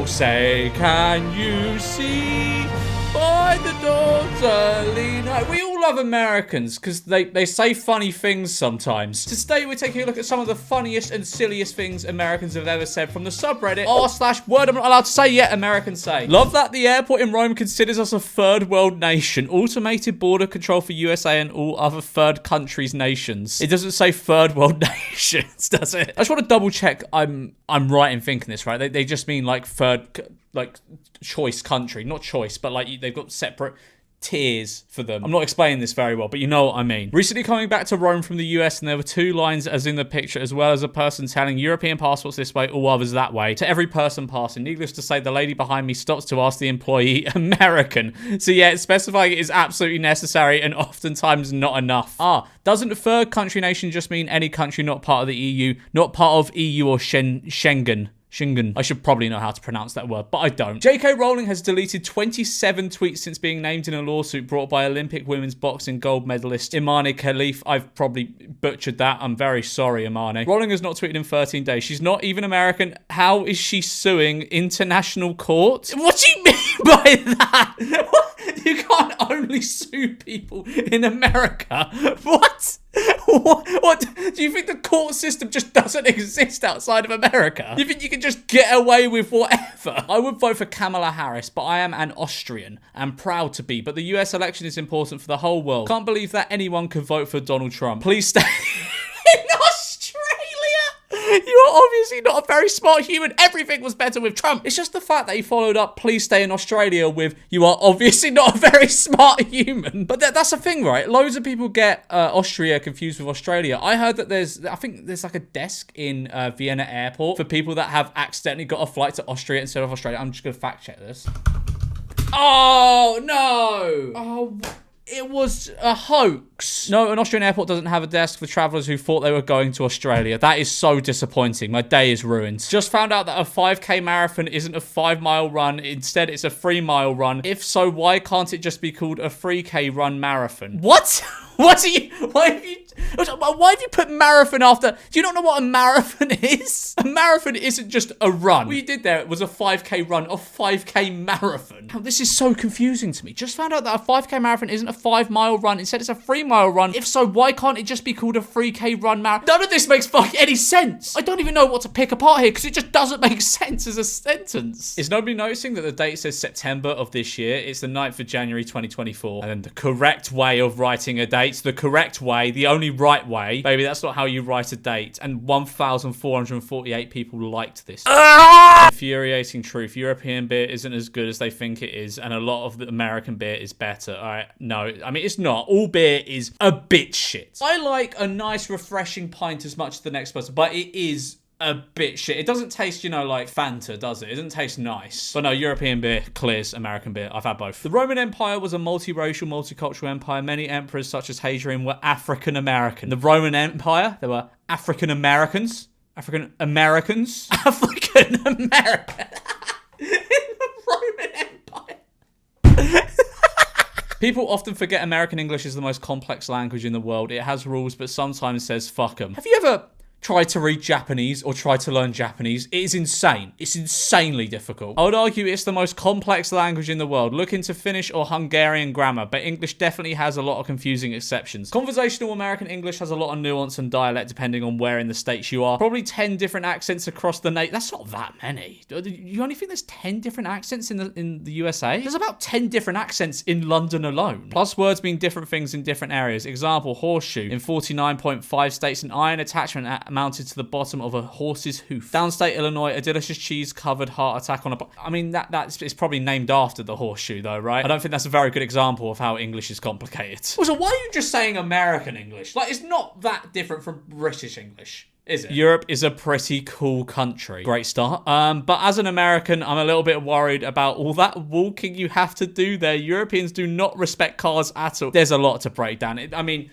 They'll say, can you see by the dawn's early night? We all love Americans because they say funny things sometimes. Today we're taking a look at some of the funniest and silliest things Americans have ever said from the subreddit r/word I'm not allowed to say yet Americans say. Love that the airport in Rome considers us a third world nation. Automated border control for USA and all other third countries nations. It doesn't say third world nations, does it? I just want to double check I'm right in thinking this, right? They just mean like third, like choice country, not choice, but like they've got separate tiers for them. I'm not explaining this very well, but you know what I mean. Recently coming back to Rome from the US, and there were 2 lines as in the picture, as well as a person telling European passports this way, all others that way, to every person passing. Needless to say, the lady behind me stops to ask the employee, American. So yeah, specifying it is absolutely necessary and oftentimes not enough. Doesn't third country nation just mean any country not part of the EU, not part of EU or Schengen? I should probably know how to pronounce that word, but I don't. J.K. Rowling has deleted 27 tweets since being named in a lawsuit brought by Olympic women's boxing gold medalist Imani Khalif. I've probably butchered that. I'm very sorry, Imani. Rowling has not tweeted in 13 days. She's not even American. How is she suing international court? What do you mean by that? You can't only sue people in America. What? What? Do you think the court system just doesn't exist outside of America? You think you can just get away with whatever? I would vote for Kamala Harris, but I am an Austrian and proud to be. But the US election is important for the whole world. Can't believe that anyone could vote for Donald Trump. Please stay in Australia. You are obviously not a very smart human. Everything was better with Trump. It's just the fact that he followed up, please stay in Australia with, you are obviously not a very smart human. But that's the thing, right? Loads of people get Austria confused with Australia. I heard that I think there's like a desk in Vienna airport for people that have accidentally got a flight to Austria instead of Australia. I'm just going to fact check this. Oh, no. Oh, it was a hoax. No, an Austrian airport doesn't have a desk for travelers who thought they were going to Australia. That is so disappointing. My day is ruined. Just found out that a 5k marathon isn't a 5-mile run. Instead, it's a 3-mile run. If so, why can't it just be called a 3k run marathon? What? Why have you put marathon after? Do you not know what a marathon is? A marathon isn't just a run. What you did there was a 5k run, a 5k marathon. Oh, this is so confusing to me. Just found out that a 5k marathon isn't a 5-mile run. Instead, it's a 3-mile run. If so, why can't it just be called a 3k run marathon? None of this makes any sense. I don't even know what to pick apart here because it just doesn't make sense as a sentence. Is nobody noticing that the date says September of this year? It's the 9th of January 2024. And then the correct way of writing a date, the correct way, the only right way. Baby, that's not how you write a date. And 1,448 people liked this. Infuriating truth. European beer isn't as good as they think it is, and a lot of the American beer is better. All right, no, I mean, it's not. All beer is a bit shit. I like a nice, refreshing pint as much as the next person, but it is a bit shit. It doesn't taste, like Fanta, does it? It doesn't taste nice. But no, European beer clears American beer. I've had both. The Roman Empire was a multiracial, multicultural empire. Many emperors, such as Hadrian, were African American. The Roman Empire, there were African Americans. African American. In the Roman Empire. People often forget American English is the most complex language in the world. It has rules, but sometimes says fuck 'em. Have you ever try to read Japanese or try to learn Japanese? It is insane. It's insanely difficult. I would argue it's the most complex language in the world. Look into Finnish or Hungarian grammar, but English definitely has a lot of confusing exceptions. Conversational American English has a lot of nuance and dialect depending on where in the States you are. Probably 10 different accents across the nation. That's not that many. You only think there's 10 different accents in the USA? There's about 10 different accents in London alone. Plus words mean different things in different areas. Example, horseshoe. In 49.5 states, an iron attachment mounted to the bottom of a horse's hoof. Downstate Illinois, a delicious cheese-covered heart attack on a... I mean, that's probably named after the horseshoe, though, right? I don't think that's a very good example of how English is complicated. So why are you just saying American English? Like, it's not that different from British English, is it? Europe is a pretty cool country. Great start. But as an American, I'm a little bit worried about all that walking you have to do there. Europeans do not respect cars at all. There's a lot to break down. I mean...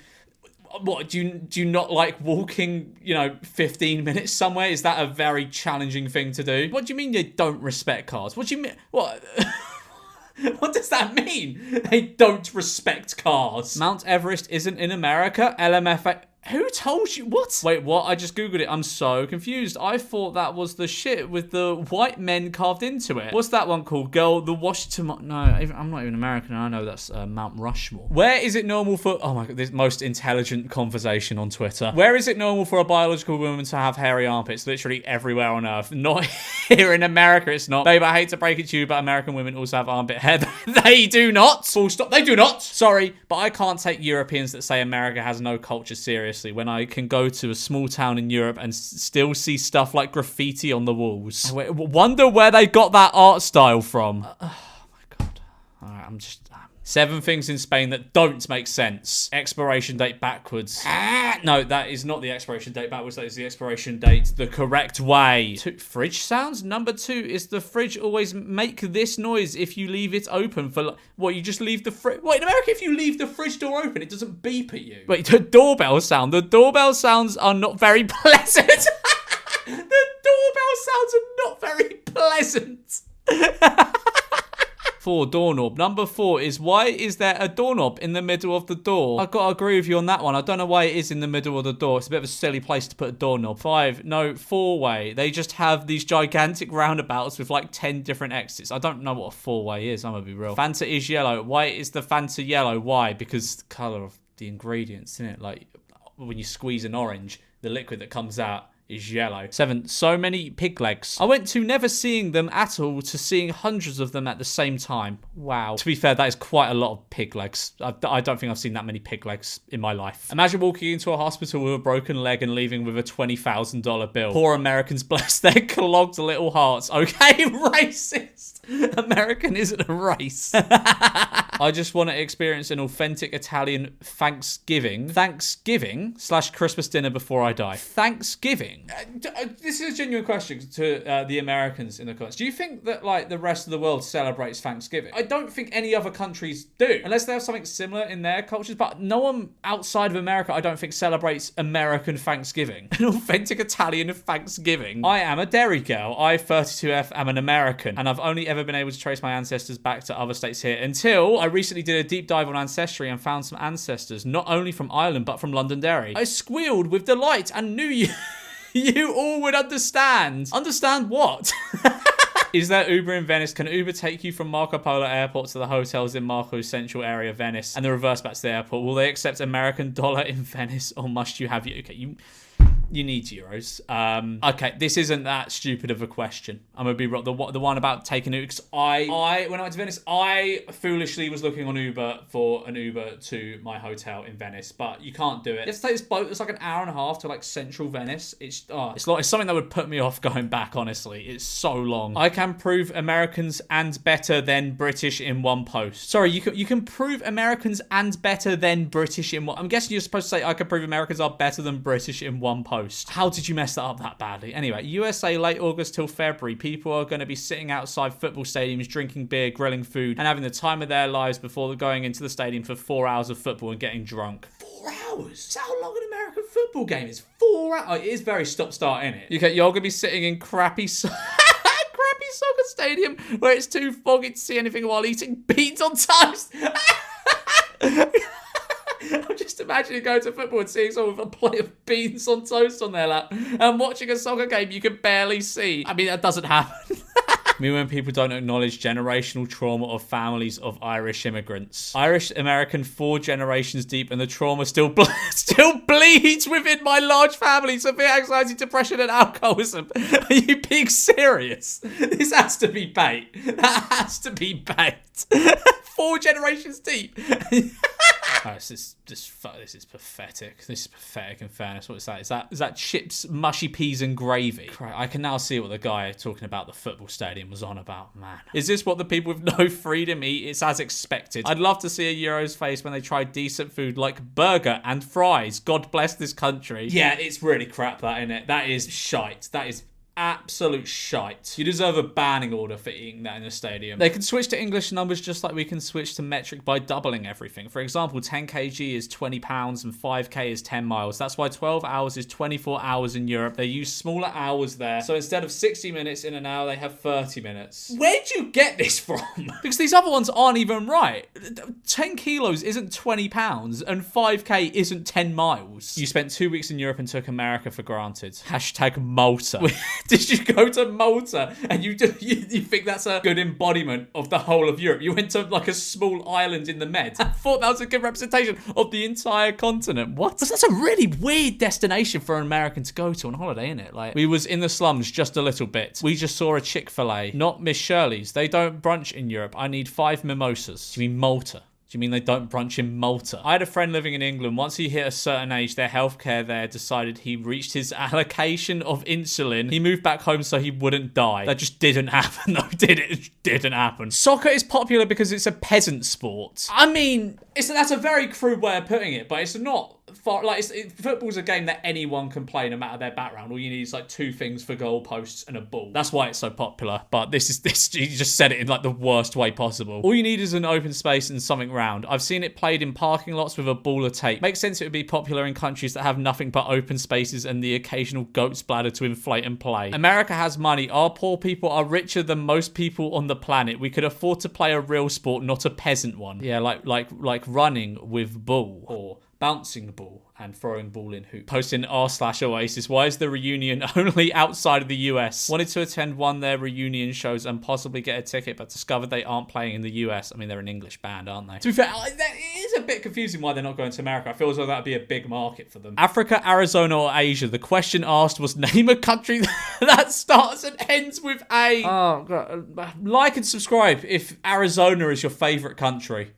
What, do you not like walking, 15 minutes somewhere? Is that a very challenging thing to do? What do you mean they don't respect cars? What do you mean? What? What does that mean? They don't respect cars. Mount Everest isn't in America. Who told you? What? Wait, what? I just Googled it. I'm so confused. I thought that was the shit with the white men carved into it. What's that one called? Girl, the Washington... No, I'm not even American. I know that's Mount Rushmore. Where is it normal for... Oh my God, this most intelligent conversation on Twitter. Where is it normal for a biological woman to have hairy armpits? Literally everywhere on Earth. Not here in America, it's not. Babe, I hate to break it to you, but American women also have armpit hair. They do not. Full stop. They do not. Sorry, but I can't take Europeans that say America has no culture seriously when I can go to a small town in Europe and still see stuff like graffiti on the walls. I wonder where they got that art style from. Oh my God. All right, I'm just... 7 things in Spain that don't make sense. Expiration date backwards. No, that is not the expiration date backwards. That is the expiration date the correct way. Fridge sounds? Number 2 is the fridge always make this noise if you leave it open for... What, you just leave the fridge... What, in America, if you leave the fridge door open, it doesn't beep at you? Wait, the doorbell sound. The doorbell sounds are not very pleasant. The doorbell sounds are not very pleasant. 4, doorknob. Number 4 is, why is there a doorknob in the middle of the door? I've got to agree with you on that one. I don't know why it is in the middle of the door. It's a bit of a silly place to put a doorknob. 5, no, 4-way. They just have these gigantic roundabouts with like 10 different exits. I don't know what a 4-way is. I'm gonna be real. Fanta is yellow. Why is the Fanta yellow? Why? Because the colour of the ingredients, isn't it? Like when you squeeze an orange, the liquid that comes out is yellow. 7, so many pig legs. I went to never seeing them at all to seeing hundreds of them at the same time. Wow. To be fair, that is quite a lot of pig legs. I don't think I've seen that many pig legs in my life. Imagine walking into a hospital with a broken leg and leaving with a $20,000 bill. Poor Americans, bless their clogged little hearts. Okay, racist. American isn't a race. I just want to experience an authentic Italian Thanksgiving / Christmas dinner before I die. Thanksgiving? This is a genuine question to the Americans in the comments. Do you think that like the rest of the world celebrates Thanksgiving? I don't think any other countries do, unless they have something similar in their cultures, but no one outside of America, I don't think, celebrates American Thanksgiving. An authentic Italian Thanksgiving. I am a dairy girl. I, 32F, am an American, and I've only ever been able to trace my ancestors back to other states here until I recently did a deep dive on Ancestry and found some ancestors, not only from Ireland, but from Londonderry. I squealed with delight and knew you all would understand. Understand what? Is there Uber in Venice? Can Uber take you from Marco Polo Airport to the hotels in Marco's central area, Venice, and the reverse back to the airport? Will they accept American dollar in Venice, or must you have... Okay, you need euros. Okay, this isn't that stupid of a question. I'm gonna be wrong. The one about taking Uber, because I when I went to Venice, I foolishly was looking on Uber for an Uber to my hotel in Venice, but you can't do it. You have to take this boat that's like an hour and a half to like central Venice. It's something that would put me off going back, honestly. It's so long. I can prove Americans and better than British in one post. Sorry, you can prove Americans and better than British in one... I'm guessing you're supposed to say I can prove Americans are better than British in one post. How did you mess that up that badly? Anyway, USA late August till February. People are going to be sitting outside football stadiums, drinking beer, grilling food, and having the time of their lives before going into the stadium for 4 hours of football and getting drunk. 4 hours? Is that how long an American football game is? 4 hours? Oh, it is very stop-start, isn't it? You're going to be sitting in crappy soccer stadium where it's too foggy to see anything while eating beans on toast. I'm just imagining going to football and seeing someone with a plate of beans on toast on their lap and watching a soccer game you can barely see. I mean, that doesn't happen. I mean, when people don't acknowledge generational trauma of families of Irish immigrants. Irish American 4 generations deep, and the trauma still bleeds within my large family. Severe anxiety, depression, and alcoholism. Are you being serious? This has to be bait. That has to be bait. 4 generations deep. Oh, this is pathetic. This is pathetic in fairness. What is that? Is that chips, mushy peas and gravy? I can now see what the guy talking about the football stadium was on about, man. Is this what the people with no freedom eat? It's as expected. I'd love to see a Euro's face when they try decent food like burger and fries. God bless this country. Yeah, it's really crap, that, isn't it? That is shite. That is absolute shite. You deserve a banning order for eating that in a stadium. They can switch to English numbers just like we can switch to metric by doubling everything. For example, 10 kg is 20 pounds and 5k is 10 miles. That's why 12 hours is 24 hours in Europe. They use smaller hours there. So instead of 60 minutes in an hour, they have 30 minutes. Where'd you get this from? Because these other ones aren't even right. 10 kilos isn't 20 pounds and 5k isn't 10 miles. You spent 2 weeks in Europe and took America for granted. Hashtag Malta. Did you go to Malta and you think that's a good embodiment of the whole of Europe? You went to like a small island in the Med. I thought that was a good representation of the entire continent. What? That's a really weird destination for an American to go to on holiday, isn't it? Like, we was in the slums just a little bit. We just saw a Chick-fil-A, not Miss Shirley's. They don't brunch in Europe. I need 5 mimosas. Do you mean Malta? Do you mean they don't brunch in Malta? I had a friend living in England. Once he hit a certain age, their healthcare there decided he reached his allocation of insulin. He moved back home so he wouldn't die. That just didn't happen, though, did it? It didn't happen. Soccer is popular because it's a peasant sport. I mean, that's a very crude way of putting it, but it's not far. Like, football's a game that anyone can play, no matter their background. All you need is like 2 things for goalposts and a ball. That's why it's so popular. But this. You just said it in like the worst way possible. All you need is an open space and something round. I've seen it played in parking lots with a ball of tape. Makes sense it would be popular in countries that have nothing but open spaces and the occasional goat's bladder to inflate and play. America has money. Our poor people are richer than most people on the planet. We could afford to play a real sport, not a peasant one. Yeah, like running with ball or bouncing ball and throwing ball in hoop. Posting r/Oasis. Why is the reunion only outside of the US? Wanted to attend one of their reunion shows and possibly get a ticket, but discovered they aren't playing in the US. I mean, they're an English band, aren't they? To be fair, it is a bit confusing why they're not going to America. I feel as though that would be a big market for them. Africa, Arizona, or Asia? The question asked was name a country that starts and ends with A. Oh, God. Like and subscribe if Arizona is your favorite country.